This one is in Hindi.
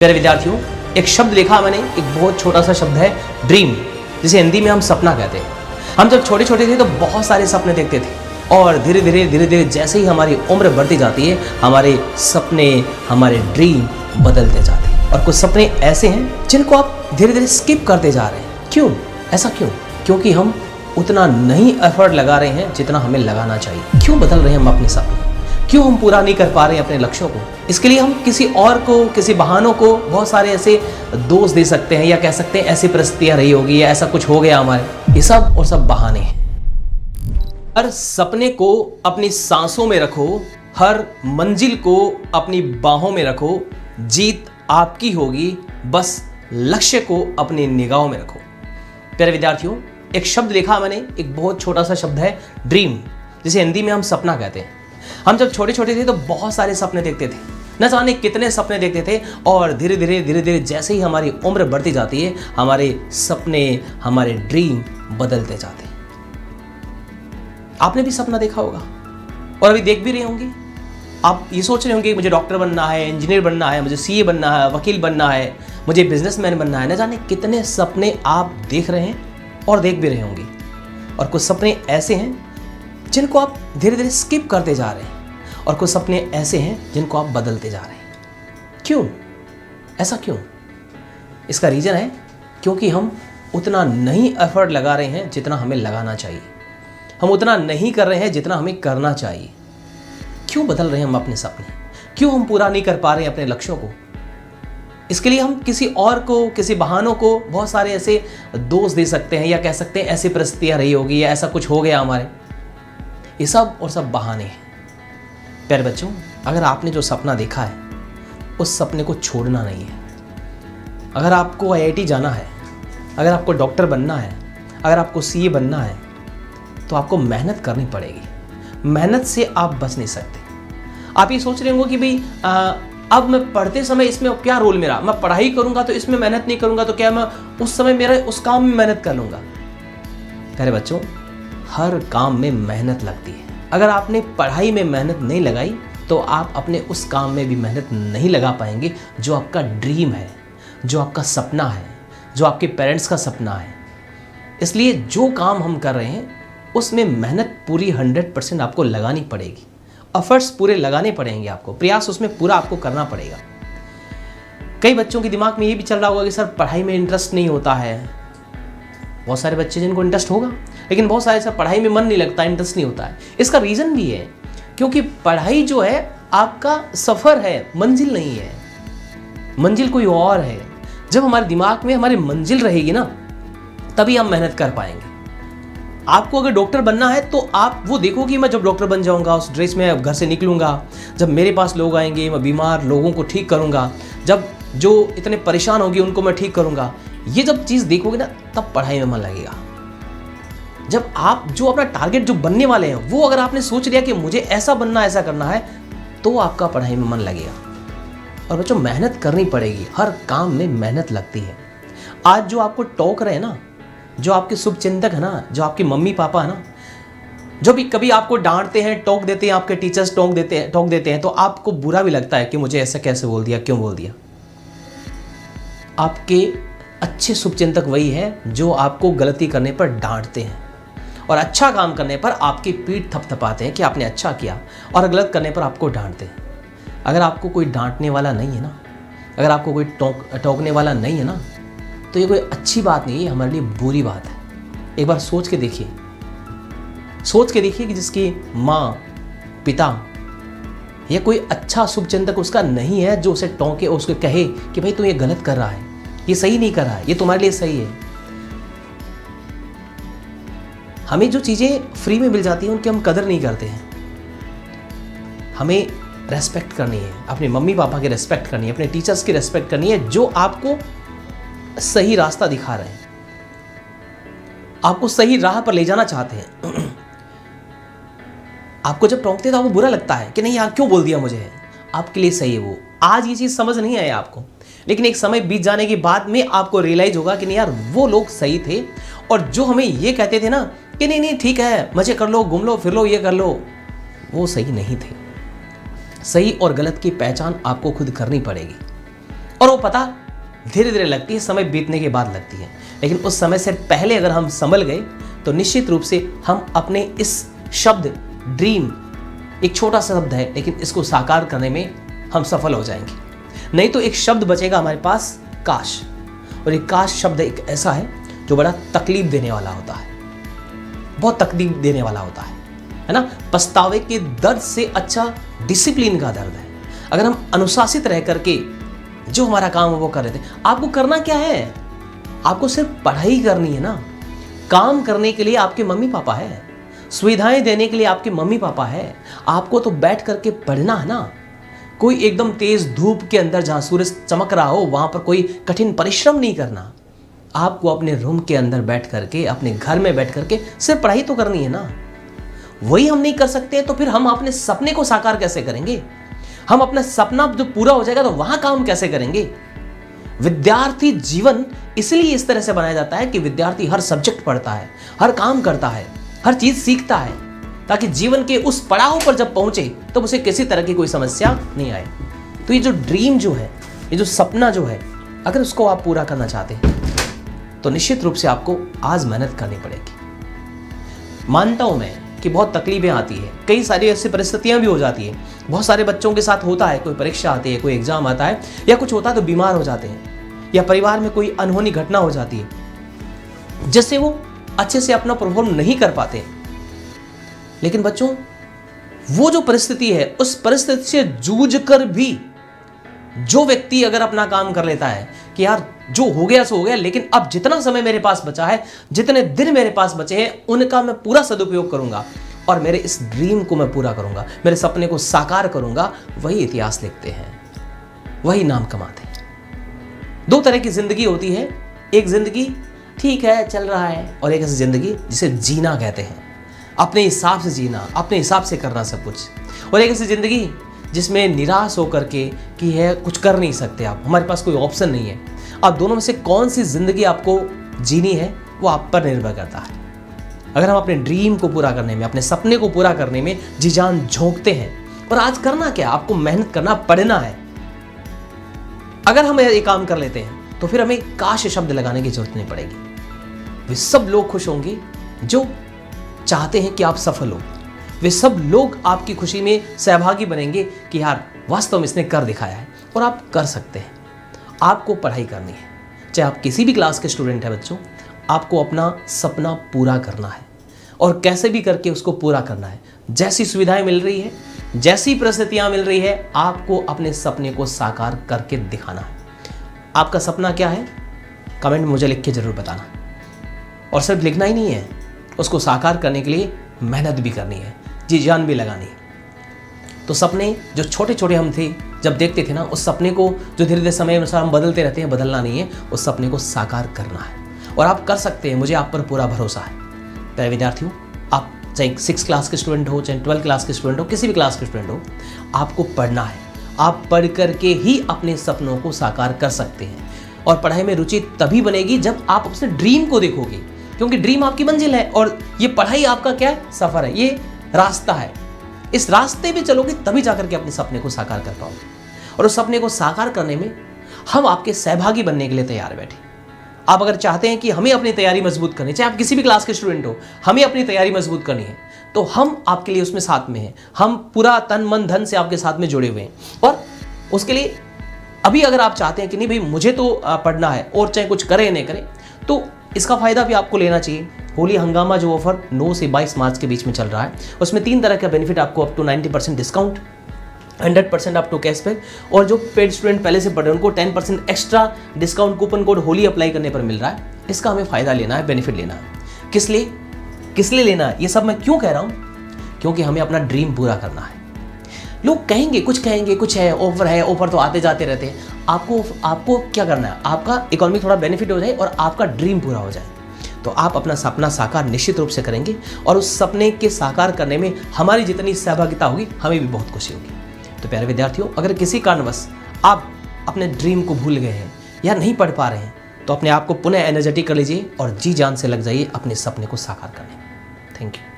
प्यारे विद्यार्थियों, एक शब्द लिखा मैंने, एक बहुत छोटा सा शब्द है ड्रीम, जिसे हिंदी में हम सपना कहते हैं। हम जब छोटे छोटे थे तो बहुत सारे सपने देखते थे और धीरे धीरे जैसे ही हमारी उम्र बढ़ती जाती है हमारे सपने, हमारे ड्रीम बदलते जाते हैं। और कुछ सपने ऐसे हैं जिनको आप धीरे धीरे स्किप करते जा रहे हैं। क्यों? ऐसा क्यों? क्योंकि हम उतना नहीं एफर्ट लगा रहे हैं जितना हमें लगाना चाहिए। क्यों बदल रहे हैं हम अपने सपने? क्यों हम पूरा नहीं कर पा रहे हैं अपने लक्ष्यों को? इसके लिए हम किसी और को, किसी बहानों को बहुत सारे ऐसे दोष दे सकते हैं, या कह सकते हैं ऐसी परिस्थितियां रही होगी, या ऐसा कुछ हो गया हमारे। ये सब और सब बहाने हैं। हर सपने को अपनी सांसों में रखो, हर मंजिल को अपनी बाहों में रखो। जीत आपकी होगी, बस लक्ष्य को अपनी निगाहों में रखो। प्यारे विद्यार्थियों, एक शब्द लिखा मैंने, एक बहुत छोटा सा शब्द है ड्रीम, जिसे हिंदी में हम सपना कहते हैं। हम जब छोटे छोटे थे तो बहुत सारे सपने देखते थे, न जाने कितने सपने देखते थे और धीरे धीरे जैसे ही हमारी उम्र बढ़ती जाती है हमारे सपने, हमारे ड्रीम बदलते जाते हैं। आपने भी सपना देखा होगा और अभी देख भी रहे होंगे। आप ये सोच रहे होंगे मुझे डॉक्टर बनना है, इंजीनियर बनना है, मुझे सीए बनना है, वकील बनना है, मुझे बिजनेसमैन बनना है। न जाने कितने सपने आप देख रहे हैं और देख भी रहे होंगे। और कुछ सपने ऐसे हैं जिनको आप धीरे धीरे स्किप करते जा रहे हैं और कुछ सपने ऐसे हैं जिनको आप बदलते जा रहे हैं। क्यों? ऐसा क्यों? इसका रीज़न है क्योंकि हम उतना नहीं एफर्ट लगा रहे हैं जितना हमें लगाना चाहिए। हम उतना नहीं कर रहे हैं जितना हमें करना चाहिए। क्यों बदल रहे हैं हम अपने सपने? क्यों हम पूरा नहीं कर पा रहे हैं अपने लक्ष्यों को? इसके लिए हम किसी और को, किसी बहानों को बहुत सारे ऐसे दोष दे सकते हैं, या कह सकते हैं ऐसी परिस्थितियां रही होगी, या ऐसा कुछ हो गया हमारे। ये सब और सब बहाने हैं। प्यारे बच्चों, अगर आपने जो सपना देखा है उस सपने को छोड़ना नहीं है। अगर आपको आईआईटी जाना है, अगर आपको डॉक्टर बनना है, अगर आपको सीए बनना है, तो आपको मेहनत करनी पड़ेगी। मेहनत से आप बच नहीं सकते। आप ये सोच रहे होंगे कि भाई अब मैं पढ़ते समय इसमें क्या रोल मेरा, मैं पढ़ाई करूंगा तो इसमें मेहनत नहीं करूंगा तो क्या मैं उस समय मेरा उस काम में मेहनत कर लूंगा? प्यारे बच्चों, हर काम में मेहनत लगती है। अगर आपने पढ़ाई में मेहनत नहीं लगाई तो आप अपने उस काम में भी मेहनत नहीं लगा पाएंगे जो आपका ड्रीम है, जो आपका सपना है, जो आपके पेरेंट्स का सपना है। इसलिए जो काम हम कर रहे हैं उसमें मेहनत पूरी 100% आपको लगानी पड़ेगी। एफर्ट्स पूरे लगाने पड़ेंगे आपको, प्रयास उसमें पूरा आपको करना पड़ेगा। कई बच्चों के दिमाग में ये भी चल रहा होगा कि सर पढ़ाई में इंटरेस्ट नहीं होता है। बहुत सारे बच्चे जिनको इंटरेस्ट होगा, लेकिन बहुत सारे सब पढ़ाई में मन नहीं लगता, इंटरेस्ट नहीं होता है। इसका रीज़न भी है क्योंकि पढ़ाई जो है आपका सफ़र है, मंजिल नहीं है। मंजिल कोई और है। जब हमारे दिमाग में हमारी मंजिल रहेगी ना, तभी हम मेहनत कर पाएंगे। आपको अगर डॉक्टर बनना है तो आप वो देखो कि मैं जब डॉक्टर बन जाऊंगा, उस ड्रेस में घर से निकलूंगा, जब मेरे पास लोग आएंगे, मैं बीमार लोगों को ठीक करूंगा, जब जो इतने परेशान होंगे उनको मैं ठीक करूंगा। ये जब चीज़ देखोगे ना, तब पढ़ाई में मन लगेगा। जब आप जो अपना टारगेट जो बनने वाले हैं वो अगर आपने सोच लिया कि मुझे ऐसा बनना, ऐसा करना है, तो आपका पढ़ाई में मन लगेगा। और बच्चों, मेहनत करनी पड़ेगी। हर काम में मेहनत लगती है। आज जो आपको टोक रहे हैं ना, जो आपके शुभचिंतक है ना, जो आपके मम्मी पापा है ना, जो भी कभी आपको डांटते हैं, टोक देते हैं, आपके टीचर्स टोक देते हैं, तो आपको बुरा भी लगता है कि मुझे ऐसा कैसे बोल दिया, क्यों बोल दिया। आपके अच्छे शुभचिंतक वही है जो आपको गलती करने पर डांटते हैं और अच्छा काम करने पर आपकी पीठ थपथपाते हैं कि आपने अच्छा किया, और गलत करने पर आपको डांटते हैं। अगर आपको कोई डांटने वाला नहीं है ना, अगर आपको कोई टोकने वाला नहीं है ना, तो ये कोई अच्छी बात नहीं है, हमारे लिए बुरी बात है। एक बार सोच के देखिए कि जिसकी माँ, पिता या कोई अच्छा शुभचिंतक उसका नहीं है जो उसे टोके और उसको कहे कि भाई तू ये गलत कर रहा है, ये सही नहीं कर रहा है, ये तुम्हारे लिए सही है। हमें जो चीज़ें फ्री में मिल जाती हैं उनकी हम कदर नहीं करते हैं। हमें रेस्पेक्ट करनी है, अपने मम्मी पापा की रेस्पेक्ट करनी है, अपने टीचर्स की रेस्पेक्ट करनी है जो आपको सही रास्ता दिखा रहे हैं, आपको सही राह पर ले जाना चाहते हैं। आपको जब टोकते हैं तो आपको बुरा लगता है कि नहीं यार क्यों बोल दिया मुझे, आपके लिए सही है वो। आज ये चीज़ समझ नहीं आई आपको, लेकिन एक समय बीत जाने के बाद में आपको रियलाइज होगा कि नहीं यार वो लोग सही थे, और जो हमें ये कहते थे ना कि नहीं ठीक है, मजे कर लो, घूम लो, फिर लो, ये कर लो, वो सही नहीं थे। सही और गलत की पहचान आपको खुद करनी पड़ेगी। और वो पता धीरे धीरे लगती है, समय बीतने के बाद लगती है। लेकिन उस समय से पहले अगर हम संभल गए तो निश्चित रूप से हम अपने इस शब्द ड्रीम, एक छोटा सा शब्द है लेकिन इसको साकार करने में हम सफल हो जाएंगे। नहीं तो एक शब्द बचेगा हमारे पास, काश। और एक काश शब्द एक ऐसा है जो बड़ा तकलीफ देने वाला होता है, बहुत तकलीफ देने वाला होता है ना। पछतावे के दर्द से अच्छा डिसिप्लिन का दर्द है। अगर हम अनुशासित रह करके जो हमारा काम है वो कर रहे थे, आपको करना क्या है? आपको सिर्फ पढ़ाई करनी है ना। काम करने के लिए आपके मम्मी पापा है, सुविधाएं देने के लिए आपके मम्मी पापा है। आपको तो बैठ करके पढ़ना है ना। कोई एकदम तेज धूप के अंदर जहां सूरज चमक रहा हो वहां पर कोई कठिन परिश्रम नहीं करना। आपको अपने रूम के अंदर बैठ करके, अपने घर में बैठ करके सिर्फ पढ़ाई तो करनी है ना। वही हम नहीं कर सकते तो फिर हम अपने सपने को साकार कैसे करेंगे? हम अपना सपना जो पूरा हो जाएगा तो वहां काम कैसे करेंगे? विद्यार्थी जीवन इसलिए इस तरह से बनाया जाता है कि विद्यार्थी हर सब्जेक्ट पढ़ता है, हर काम करता है, हर चीज सीखता है, ताकि जीवन के उस पड़ाव पर जब पहुंचे तब तो उसे किसी तरह की कोई समस्या नहीं आए। तो ये जो ड्रीम जो है, ये जो सपना जो है, अगर उसको आप पूरा करना चाहते हैं तो निश्चित रूप से आपको आज मेहनत करनी पड़ेगी। मानता हूं मैं कि बहुत तकलीफें आती है, कई सारी ऐसी परिस्थितियां भी हो जाती है। बहुत सारे बच्चों के साथ होता है, कोई परीक्षा आती है, कोई एग्जाम आता है या कुछ होता है तो बीमार हो जाते हैं, या परिवार में कोई अनहोनी घटना हो जाती है जिससे वो अच्छे से अपना परफॉर्म नहीं कर पाते। लेकिन बच्चों, वो जो परिस्थिति है, उस परिस्थिति से जूझ कर भी जो व्यक्ति अगर अपना काम कर लेता है कि यार जो हो गया सो हो गया, लेकिन अब जितना समय मेरे पास बचा है, जितने दिन मेरे पास बचे हैं, उनका मैं पूरा सदुपयोग करूंगा और मेरे इस ड्रीम को मैं पूरा करूंगा, मेरे सपने को साकार करूंगा, वही इतिहास लिखते हैं, वही नाम कमाते हैं। दो तरह की जिंदगी होती है, एक जिंदगी ठीक है चल रहा है, और एक ऐसी जिंदगी जिसे जीना कहते हैं, अपने हिसाब से जीना, अपने हिसाब से करना सब कुछ। और एक ऐसी जिंदगी जिसमें निराश होकर के कि है कुछ कर नहीं सकते आप, हमारे पास कोई ऑप्शन नहीं है। अब दोनों में से कौन सी जिंदगी आपको जीनी है वो आप पर निर्भर करता है। अगर हम अपने ड्रीम को पूरा करने में, अपने सपने को पूरा करने में जी जान झोंकते हैं, और आज करना क्या, आपको मेहनत करना, पढ़ना है। अगर हम ये काम कर लेते हैं तो फिर हमें काश शब्द लगाने की जरूरत नहीं पड़ेगी। वे सब लोग खुश होंगे जो चाहते हैं कि आप सफल हो। वे सब लोग आपकी खुशी में सहभागी बनेंगे कि यार वास्तव में इसने कर दिखाया है और आप कर सकते हैं। आपको पढ़ाई करनी है, चाहे आप किसी भी क्लास के स्टूडेंट हैं बच्चों, आपको अपना सपना पूरा करना है और कैसे भी करके उसको पूरा करना है। जैसी सुविधाएं मिल रही है, जैसी परिस्थितियां मिल रही है, आपको अपने सपने को साकार करके दिखाना है। आपका सपना क्या है? कमेंट में मुझे लिख के जरूर बताना। और सिर्फ लिखना ही नहीं है, उसको साकार करने के लिए मेहनत भी करनी है, जी जान भी लगानी है। तो सपने जो छोटे छोटे हम थे जब देखते थे ना, उस सपने को जो धीरे धीरे समय अनुसार हम बदलते रहते हैं, बदलना नहीं है, उस सपने को साकार करना है। और आप कर सकते हैं, मुझे आप पर पूरा भरोसा है। प्यारे विद्यार्थियों, आप चाहे 6 क्लास के स्टूडेंट हो, चाहे 12 क्लास के स्टूडेंट हो, किसी भी क्लास के स्टूडेंट हो, आपको पढ़ना है। आप पढ़ करके ही अपने सपनों को साकार कर सकते हैं। और पढ़ाई में रुचि तभी बनेगी जब आप अपने ड्रीम को देखोगे, क्योंकि ड्रीम आपकी मंजिल है और ये पढ़ाई आपका क्या है? सफर है, ये रास्ता है। इस रास्ते पे चलोगे तभी जाकर के अपने सपने को साकार कर पाओगे। और उस सपने को साकार करने में हम आपके सहभागी बनने के लिए तैयार बैठे। आप अगर चाहते हैं कि हमें अपनी तैयारी मजबूत करनी, चाहे आप किसी भी क्लास के स्टूडेंट हो, हमें अपनी तैयारी मजबूत करनी है, तो हम आपके लिए उसमें साथ में हैं। हम पूरा तन मन धन से आपके साथ में जुड़े हुए हैं। और उसके लिए अभी अगर आप चाहते हैं कि नहीं भाई मुझे तो पढ़ना है, और चाहे कुछ करें नहीं करें, तो इसका फायदा भी आपको लेना चाहिए। होली हंगामा जो ऑफर 9 से 22 मार्च के बीच में चल रहा है, उसमें 3 तरह का बेनिफिट आपको up to 90% discount, 100% up to cashback, और जो पेड स्टूडेंट पहले से पढ़ रहे हैं उनको 10% extra discount coupon code Holi apply करने पर मिल रहा है। इसका हमें फायदा लेना है, बेनिफिट लेना है। किस लिए लेना है, ये सब मैं क्यों कह रहा हूँ? क्योंकि हमें अपना ड्रीम पूरा करना है। लोग कहेंगे कुछ है, ऑफर तो आते जाते रहते हैं। आपको क्या करना है? आपका इकोनॉमी थोड़ा बेनिफिट हो जाए और आपका ड्रीम पूरा हो जाए, तो आप अपना सपना साकार निश्चित रूप से करेंगे। और उस सपने के साकार करने में हमारी जितनी सहभागिता होगी, हमें भी बहुत खुशी होगी। तो प्यारे विद्यार्थियों, अगर किसी कारणवश आप अपने ड्रीम को भूल गए हैं या नहीं पढ़ पा रहे हैं, तो अपने आप को पुनः एनर्जेटिक कर लीजिए और जी जान से लग जाइए अपने सपने को साकार करने। Thank you.